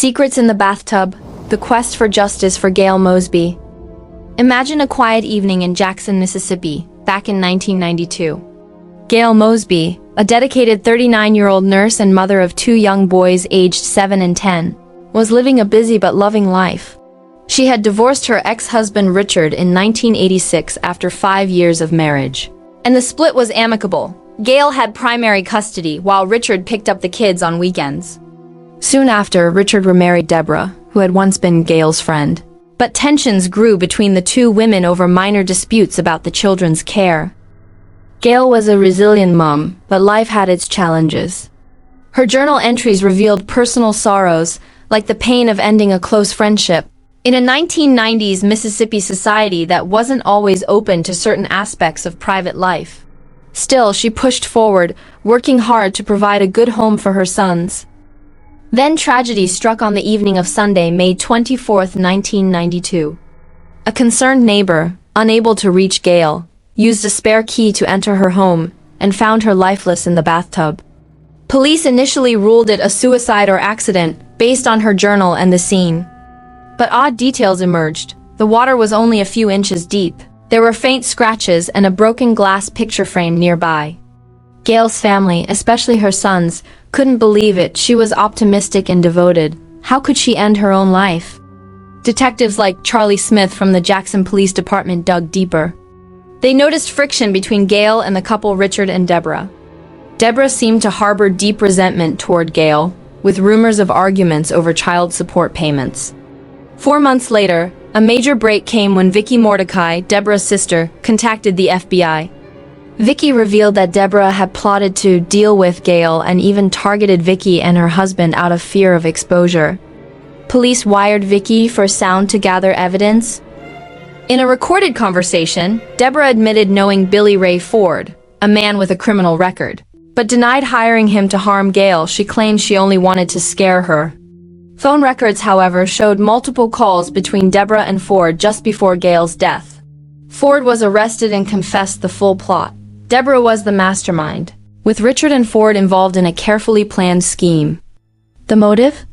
Secrets in the Bathtub, The Quest for Justice for Gail Mosby. Imagine a quiet evening in Jackson, Mississippi, back in 1992. Gail Mosby, a dedicated 39-year-old nurse and mother of two young boys aged 7 and 10, was living a busy but loving life. She had divorced her ex-husband Richard in 1986 after 5 years of marriage. And the split was amicable. Gail had primary custody while Richard picked up the kids on weekends. Soon after, Richard remarried Deborah, who had once been Gail's friend. But tensions grew between the two women over minor disputes about the children's care. Gail was a resilient mom, but life had its challenges. Her journal entries revealed personal sorrows, like the pain of ending a close friendship, in a 1990s Mississippi society that wasn't always open to certain aspects of private life. Still, she pushed forward, working hard to provide a good home for her sons. Then tragedy struck on the evening of Sunday, May 24, 1992. A concerned neighbor, unable to reach Gail, used a spare key to enter her home and found her lifeless in the bathtub. Police initially ruled it a suicide or accident based on her journal and the scene. But odd details emerged. The water was only a few inches deep. There were faint scratches and a broken glass picture frame nearby. Gail's family, especially her sons, couldn't believe it. She was optimistic and devoted. How could she end her own life? Detectives like Charlie Smith from the Jackson Police Department dug deeper. They noticed friction between Gail and the couple Richard and Deborah. Deborah seemed to harbor deep resentment toward Gail, with rumors of arguments over child support payments. 4 months later, a major break came when Vicki Mordecai, Deborah's sister, contacted the FBI. Vicki revealed that Deborah had plotted to deal with Gail and even targeted Vicki and her husband out of fear of exposure. Police wired Vicki for sound to gather evidence. In a recorded conversation, Deborah admitted knowing Billy Ray Ford, a man with a criminal record, but denied hiring him to harm Gail. She claimed she only wanted to scare her. Phone records, however, showed multiple calls between Deborah and Ford just before Gail's death. Ford was arrested and confessed the full plot. Deborah was the mastermind, with Richard and Ford involved in a carefully planned scheme. The motive?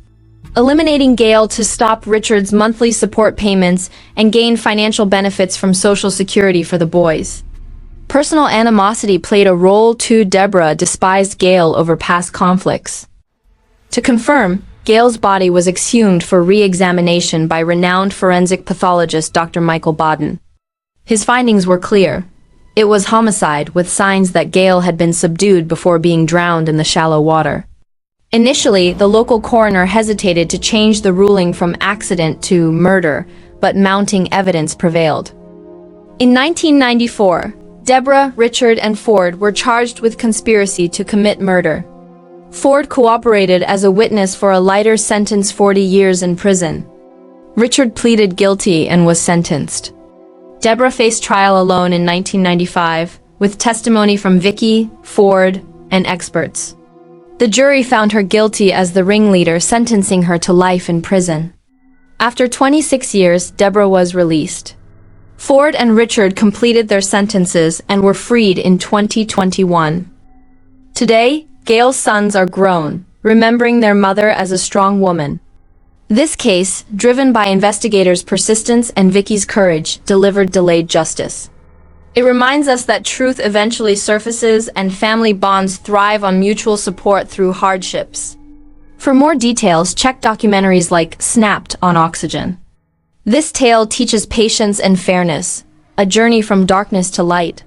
Eliminating Gail to stop Richard's monthly support payments and gain financial benefits from Social Security for the boys. Personal animosity played a role too. Deborah despised Gail over past conflicts. To confirm, Gail's body was exhumed for re-examination by renowned forensic pathologist Dr. Michael Baden. His findings were clear. It was homicide, with signs that Gail had been subdued before being drowned in the shallow water. Initially, the local coroner hesitated to change the ruling from accident to murder, but mounting evidence prevailed. In 1994, Deborah, Richard, and Ford were charged with conspiracy to commit murder. Ford cooperated as a witness for a lighter sentence, 40 years in prison. Richard pleaded guilty and was sentenced. Deborah faced trial alone in 1995, with testimony from Vicki, Ford, and experts. The jury found her guilty as the ringleader, sentencing her to life in prison. After 26 years, Deborah was released. Ford and Richard completed their sentences and were freed in 2021. Today, Gail's sons are grown, remembering their mother as a strong woman. This case, driven by investigators' persistence and Vicki's courage, delivered delayed justice. It reminds us that truth eventually surfaces and family bonds thrive on mutual support through hardships. For more details, check documentaries like Snapped on Oxygen. This tale teaches patience and fairness, a journey from darkness to light.